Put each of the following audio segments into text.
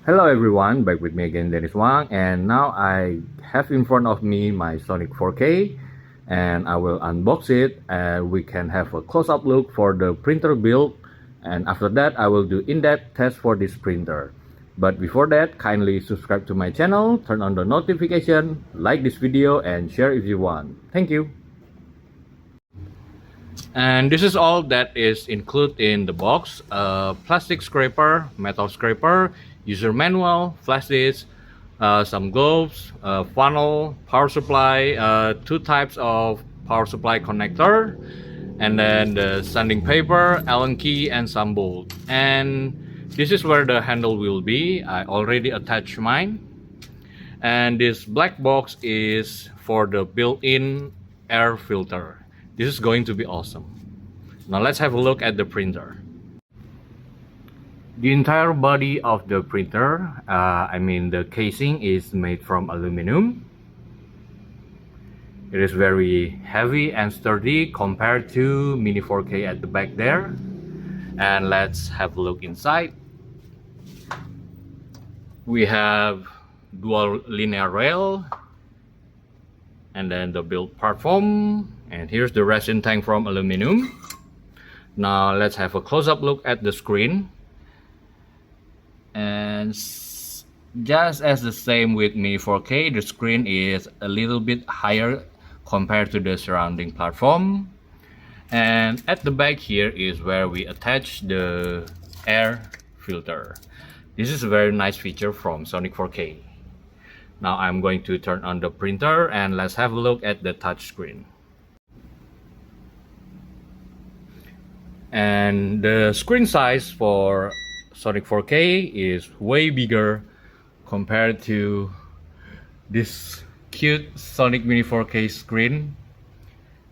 Hello everyone, back with me again, Dennis Wang, and now I have in front of me my Sonic 4K, and I will unbox it, and we can have a close-up look for the printer build, and after that I will do in-depth test for this printer. But before that, kindly subscribe to my channel, turn on the notification, like this video, and share if you want. Thank you. And this is all that is included in the box: plastic scraper, metal scraper, user manual, flash disk, some gloves, funnel, power supply, two types of power supply connector, and then the sanding paper, Allen key, and some bolt. And this is where the handle will be. I already attached mine. And this black box is for the built-in air filter. This is going to be awesome. Now let's have a look at the printer. The entire body of the printer, the casing, is made from aluminum. It is very heavy and sturdy compared to Mini 4K at the back there. And let's have a look inside. We have dual linear rail, and then the build part foam, and here's the resin tank from aluminum. Now let's have a close-up look at the screen. And just as the same with Mini 4K, the screen is a little bit higher compared to the surrounding platform. And at the back here is where we attach the air filter. This is a very nice feature from Sonic 4K. Now I'm going to turn on the printer and let's have a look at the touch screen. And the screen size for Sonic 4K is way bigger compared to this cute Sonic Mini 4K screen.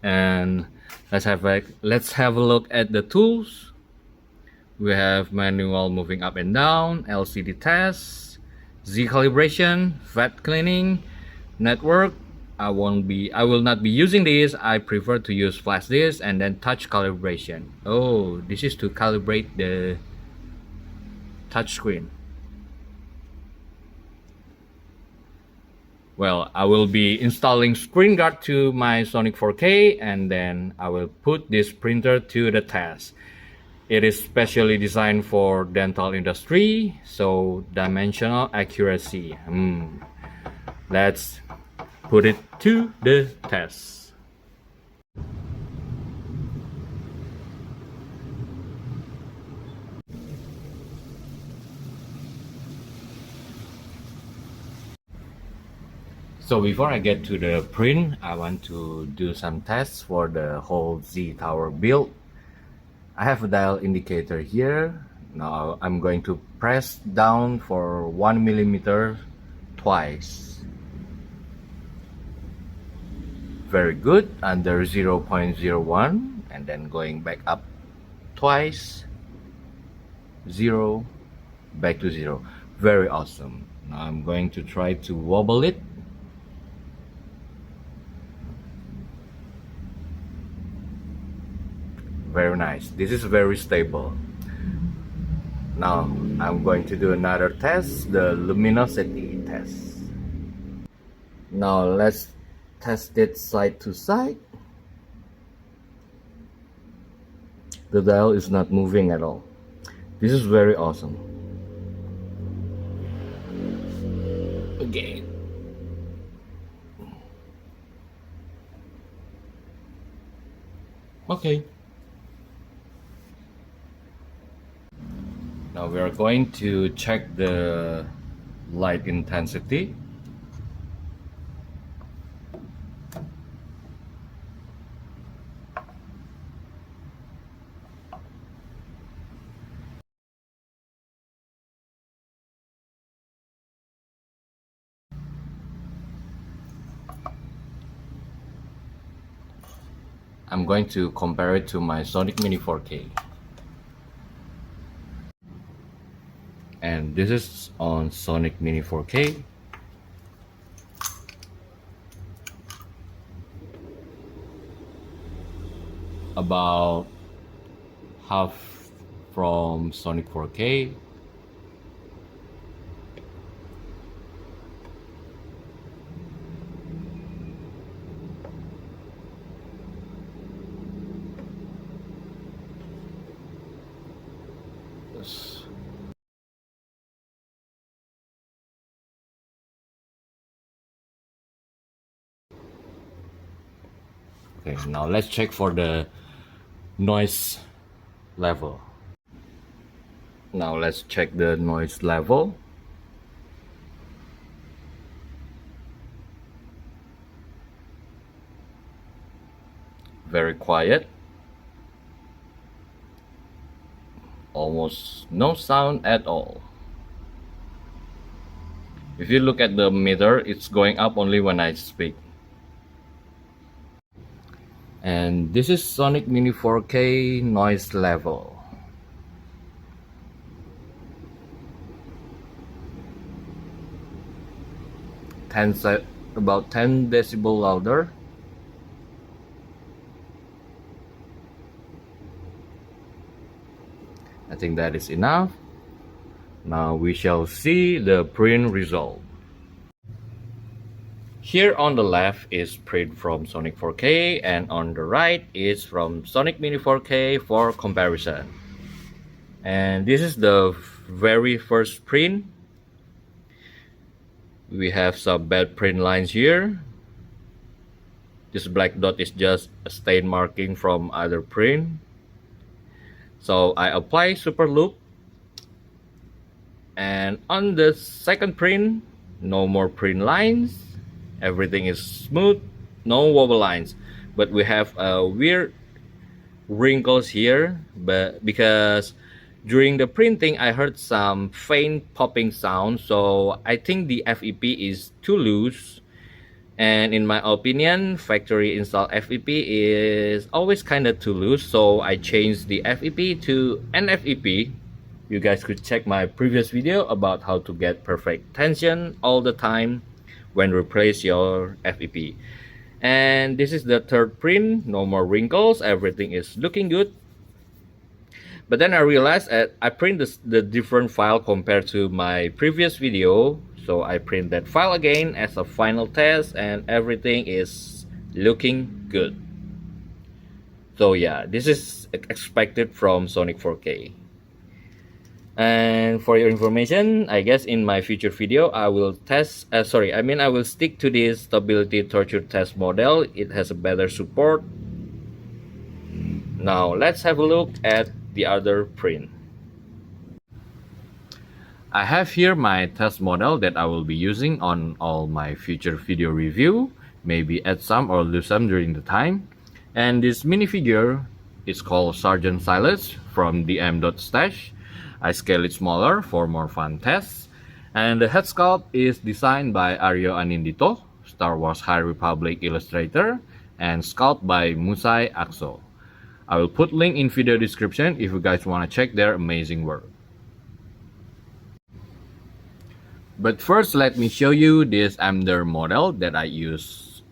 And let's have a look at the tools. We have manual moving up and down, LCD test, Z calibration, vat cleaning, network. I will not be using this. I prefer to use flash disk, and then touch calibration. Oh, this is to calibrate the touch screen. Well, I will be installing screen guard to my Sonic 4K, and then I will put this printer to the test. It is specially designed for dental industry, so dimensional accuracy. Let's put it to the test. So before I get to the print, I want to do some tests for the whole Z tower build. I have a dial indicator here. Now I'm going to press down for 1 millimeter twice. Very good, under 0.01, and then going back up twice, 0, back to 0. Very awesome. Now I'm going to try to wobble it. Very nice. This is very stable. Now I'm going to do another test, the luminosity test. Now let's test it side to side. The dial is not moving at all. This is very awesome. Again. Okay. Now we are going to check the light intensity. I'm going to compare it to my Sonic Mini 4K. And this is on Sonic Mini 4K. About half from Sonic 4K. Okay, now let's check for the noise level. Now let's check the noise level. Very quiet. Almost no sound at all. If you look at the meter, it's going up only when I speak. And this is Sonic Mini 4K noise level. About 10 decibel louder. I think that is enough. Now we shall see the print result. Here on the left is print from Sonic 4K, and on the right is from Sonic Mini 4K for comparison. And this is the very first print. We have some bad print lines here. This black dot is just a stain marking from other print. So I apply super loop, and on the second print, no more print lines. Everything is smooth, no wobble lines, but we have weird wrinkles here, but because during the printing I heard some faint popping sound, so I think the FEP is too loose. And in my opinion, factory installed FEP is always kind of too loose, so I changed the FEP to NFEP. You guys could check my previous video about how to get perfect tension all the time when replace your FEP. And this is the third print, no more wrinkles, everything is looking good. But then I realized I print the different file compared to my previous video, so I print that file again as a final test, and everything is looking good. So yeah, this is expected from Sonic 4K. And for your information, I guess in my future video I will test I will stick to this stability torture test model. It has a better support. Now let's have a look at the other print. I have here my test model that I will be using on all my future video review, maybe add some or lose some during the time. And this minifigure is called Sergeant Silus from DM.Stash. I scale it smaller for more fun tests. And the head sculpt is designed by Aryo Anindito, Star Wars High Republic illustrator, and sculpt by Musai.Axo. I will put link in video description if you guys want to check their amazing work. But first, let me show you this Amder model that I used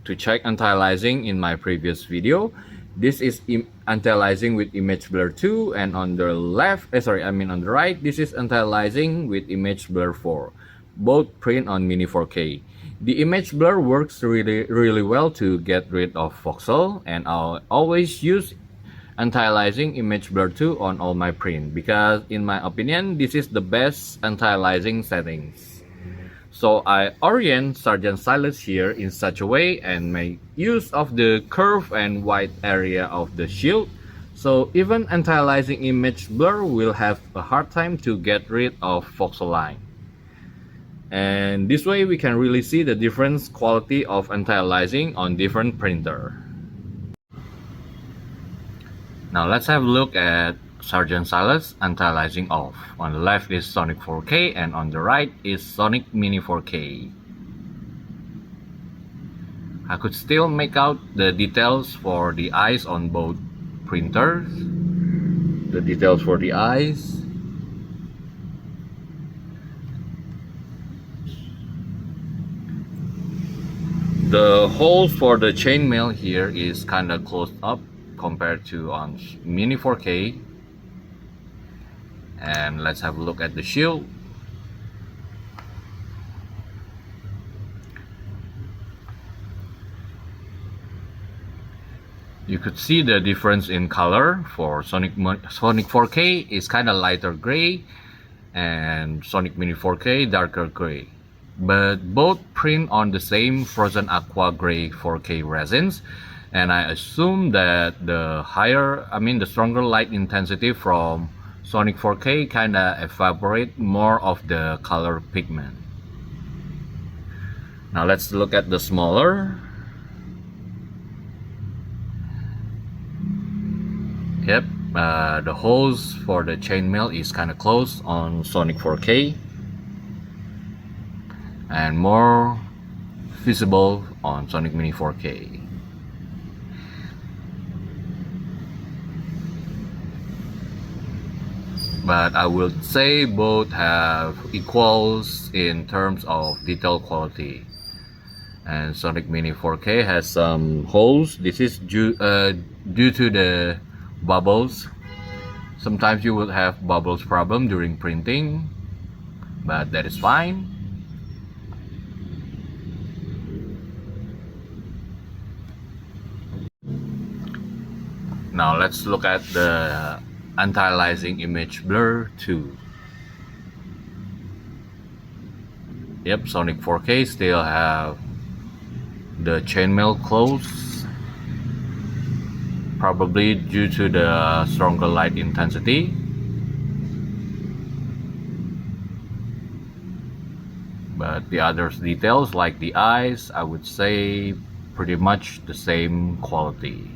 to check anti-aliasing in my previous video. This is anti-aliasing with image blur 2, and on the on the right, this is anti-aliasing with image blur 4. Both print on Mini 4K. The image blur works really well to get rid of voxel, and I'll always use anti-aliasing image blur 2 on all my print because in my opinion this is the best anti-aliasing settings. So I orient Sergeant Silus here in such a way and make use of the curve and white area of the shield, so even anti-aliasing image blur will have a hard time to get rid of voxel line. And this way we can really see the different quality of anti-aliasing on different printer. Now let's have a look at Sergeant Silus anti-aliasing off. On the left is Sonic 4K and on the right is Sonic Mini 4K. I could still make out the details for the eyes on both printers. The details for the eyes. The holes for the chainmail here is kinda closed up compared to on Mini 4K. And let's have a look at the shield. You could see the difference in color. For Sonic 4K is kind of lighter gray, and Sonic Mini 4K darker gray. But both print on the same Frozen Aqua Gray 4K resins. And I assume that the stronger light intensity from Sonic 4K kinda evaporate more of the color pigment. Now let's look at the smaller. Yep, the holes for the chainmail is kinda close on Sonic 4K and more visible on Sonic Mini 4K. But I would say both have equals in terms of detail quality. And Sonic Mini 4K has some holes. This is due to the bubbles. Sometimes you will have bubbles problem during printing, but that is fine. Now let's look at the anti-aliasing image blur 2. Yep, Sonic 4K still have the chainmail close, probably due to the stronger light intensity. But the other details like the eyes, I would say pretty much the same quality.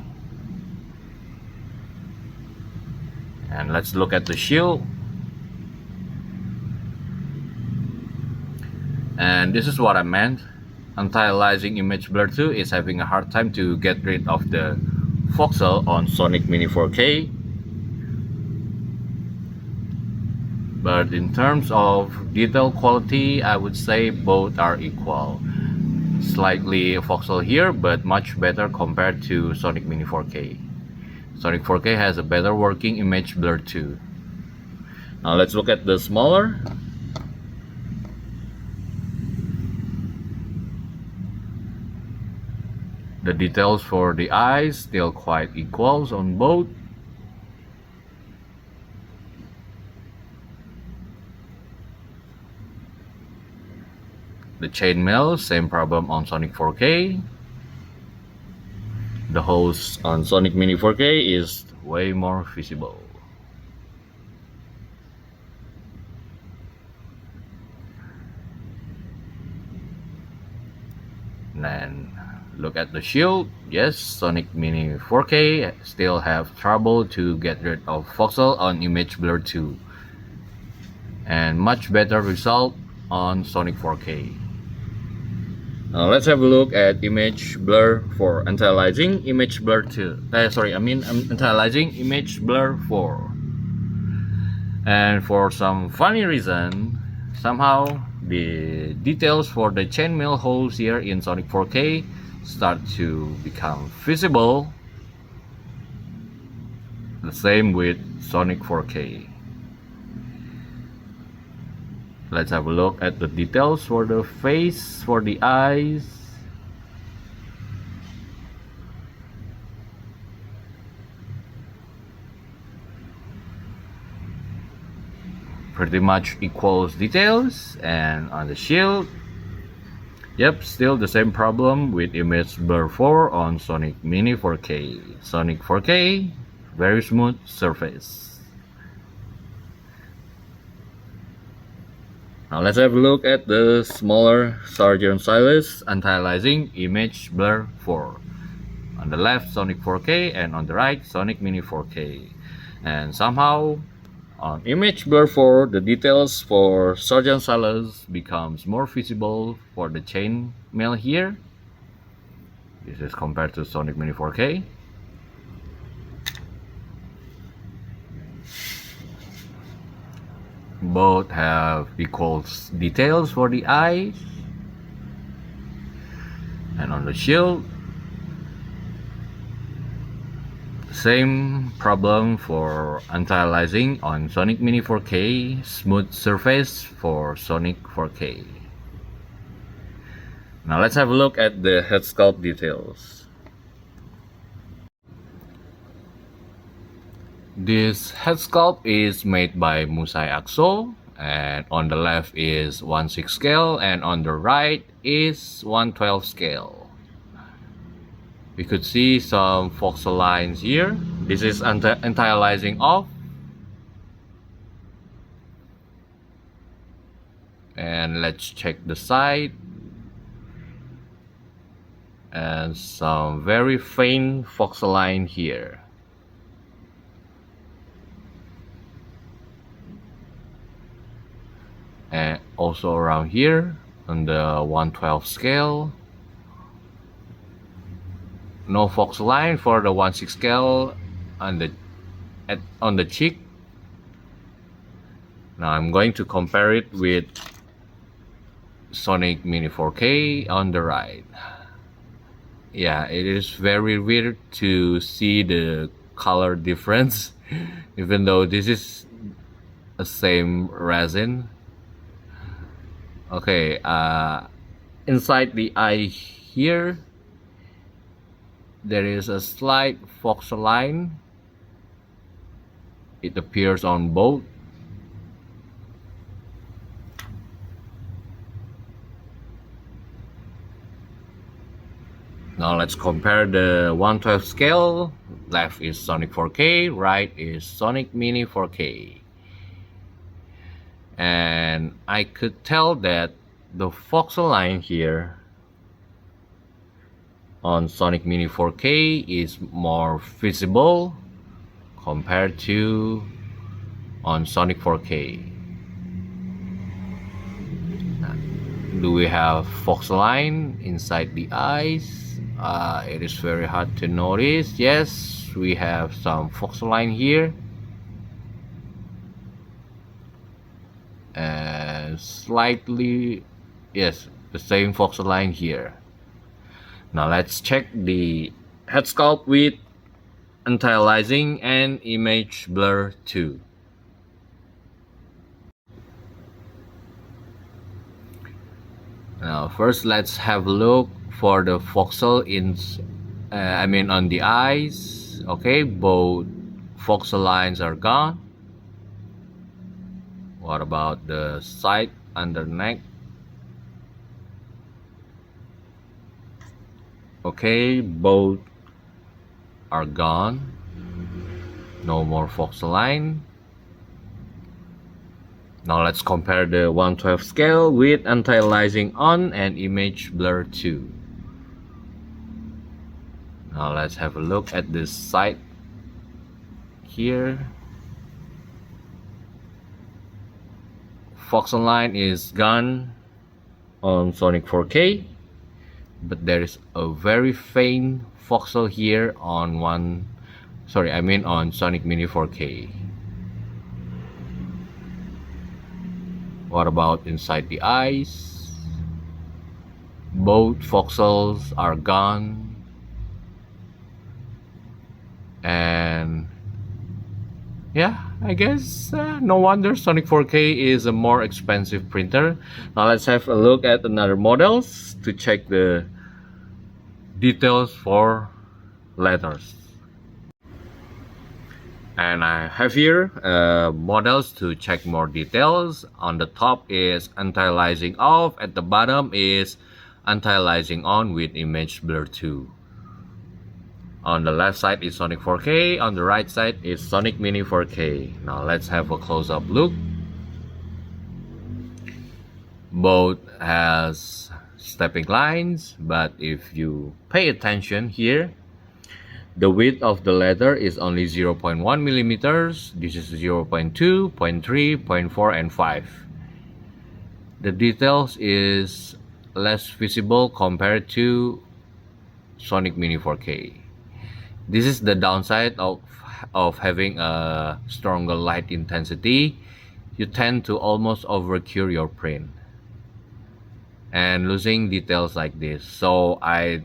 And let's look at the shield. And this is what I meant. Anti-aliasing image blur 2 is having a hard time to get rid of the voxel on Sonic Mini 4K. But in terms of detail quality, I would say both are equal. Slightly voxel here, but much better compared to Sonic Mini 4K. Sonic 4K has a better working image blur 2. Now let's look at the smaller. The details for the eyes still quite equals on both. The chainmail, same problem on Sonic 4K. The holes on Sonic Mini 4K is way more visible. And look at the shield. Yes, Sonic Mini 4K still have trouble to get rid of voxel on image blur 2. And much better result on Sonic 4K. Now let's have a look at image blur for anti-aliasing image blur 2. Anti-aliasing image blur 4. And for some funny reason, somehow the details for the chainmail holes here in Sonic 4K start to become visible. The same with Sonic 4K. Let's have a look at the details for the face, for the eyes. Pretty much equals details. And on the shield, yep, still the same problem with image blur 4 on Sonic Mini 4K. Sonic 4K, very smooth surface. Now let's have a look at the smaller Srceen Silus anti-aliasing image blur 4. On the left, Sonic 4K, and on the right, Sonic Mini 4K. And somehow, on image blur 4, the details for Srceen Silus becomes more visible for the chainmail here. This is compared to Sonic Mini 4K. Both have equal details for the eyes. And on the shield, same problem for anti-aliasing on Sonic Mini 4K, smooth surface for Sonic 4K. Now let's have a look at the head sculpt details. This head sculpt is made by Musai.Axo, and on the left is 1/6 scale and on the right is 1/12 scale. We could see some voxel lines here. This is anti-aliasing off. And let's check the side. And some very faint voxel line here. And also around here on the 1/12 scale. No voxel line for the 1/6 scale on the cheek. Now I'm going to compare it with Sonic Mini 4K on the right. Yeah, it is very weird to see the color difference even though this is the same resin. Okay, inside the eye here there is a slight voxel line. It appears on both. Now let's compare the 1/12 scale. Left is Sonic 4K, right is Sonic Mini 4K. And I could tell that the voxel line here on Sonic Mini 4K is more visible compared to on Sonic 4K. Do we have voxel line inside the eyes? It is very hard to notice. Yes, we have some voxel line here. And slightly, yes, the same voxel line here. Now let's check the head sculpt with anti-aliasing and image blur 2. Now first let's have a look for the voxel on the eyes. Okay, both voxel lines are gone. What about the side under neck? Okay, both are gone. No more voxel line. Now let's compare the 1/12 scale with anti-aliasing on and image blur 2. Now let's have a look at this side here. Voxel line is gone on Sonic 4K, but there is a very faint voxel here on on Sonic Mini 4K. What about inside the eyes? Both voxels are gone. And yeah, I guess no wonder Sonic 4K is a more expensive printer. Now let's have a look at another models to check the details for letters. And I have here models to check more details. On the top is anti-aliasing off, at the bottom is anti-aliasing on with image blur 2. On the left side is Sonic 4K, on the right side is Sonic Mini 4K. Now let's have a close-up look. Both has stepping lines, but if you pay attention here, the width of the letter is only 0.1 millimeters. This is 0.2, 0.3, 0.4, and 5. The details is less visible compared to Sonic Mini 4K. This is the downside of having a stronger light intensity. You tend to almost overcure your print and losing details like this. So I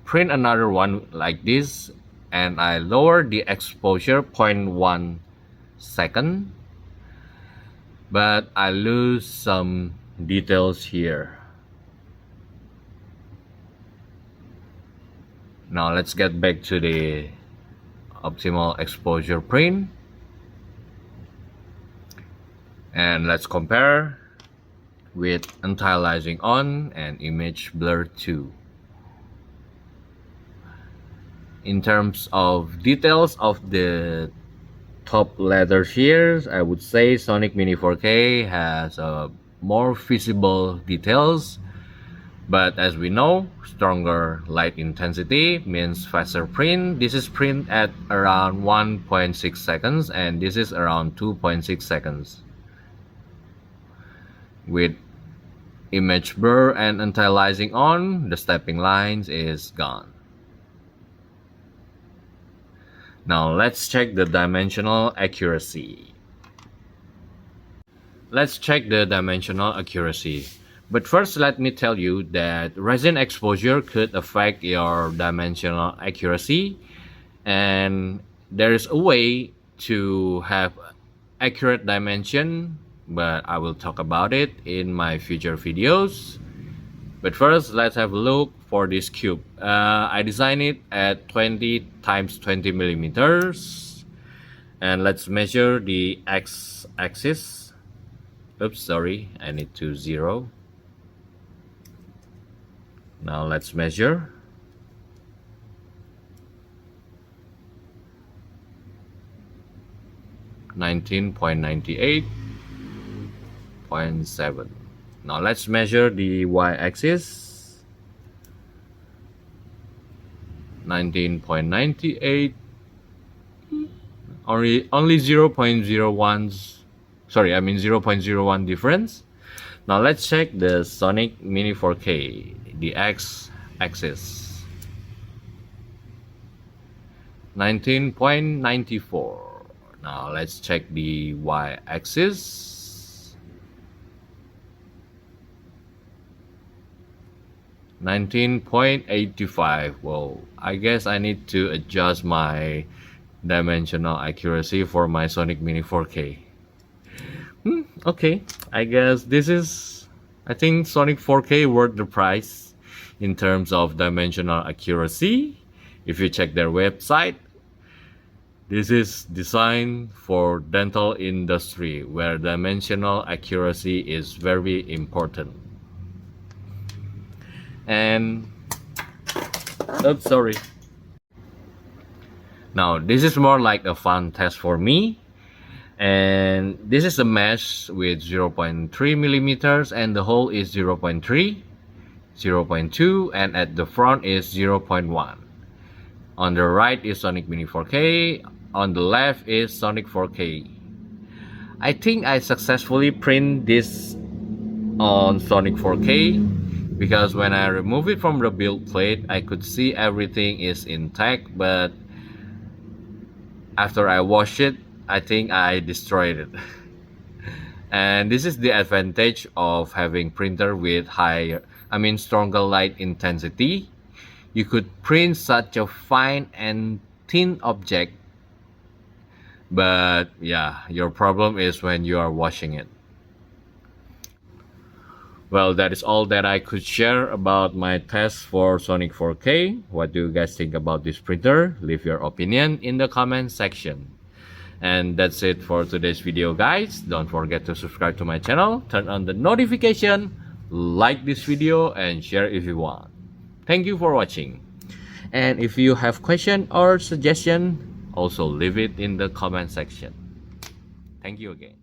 print another one like this and I lower the exposure 0.1 second, but I lose some details here. Now let's get back to the optimal exposure print and let's compare with anti-aliasing on and image blur 2. In terms of details of the top letters here, I would say Sonic Mini 4K has more visible details, but as we know, stronger light intensity means faster print. This is print at around 1.6 seconds and this is around 2.6 seconds. With image blur and anti-aliasing on, the stepping lines is gone. Now let's check the dimensional accuracy. Let's check the dimensional accuracy. But first, let me tell you that resin exposure could affect your dimensional accuracy, and there is a way to have accurate dimension, but I will talk about it in my future videos. But first, let's have a look for this cube. I designed it at 20 times 20 millimeters, and let's measure the x-axis. Oops, sorry, I need to zero. Now let's measure. (19.98.7). Now let's measure the y-axis. 19.98. Only 0.01. Sorry, I mean 0.01 difference. Now let's check the Sonic Mini 4K, the x-axis. 19.94. Now let's check the y-axis. 19.85. Whoa, I guess I need to adjust my dimensional accuracy for my Sonic Mini 4K. Okay, I guess I think Sonic 4K worth the price in terms of dimensional accuracy. If you check their website, this is designed for dental industry where dimensional accuracy is very important. And oops, sorry. Now this is more like a fun test for me. And this is a mesh with 0.3 millimeters and the hole is 0.3, 0.2, and at the front is 0.1. On the right is Sonic Mini 4K, on the left is Sonic 4K. I think I successfully print this on Sonic 4K because when I remove it from the build plate, I could see everything is intact, but after I wash it, I think I destroyed it. And this is the advantage of having printer with stronger light intensity. You could print such a fine and thin object, but yeah, your problem is when you are washing it. Well, that is all that I could share about my test for Sonic 4K. What do you guys think about this printer? Leave your opinion in the comment section. And that's it for today's video, guys. Don't forget to subscribe to my channel, turn on the notification, like this video, and share if you want. Thank you for watching. And if you have question or suggestion, also leave it in the comment section. Thank you again.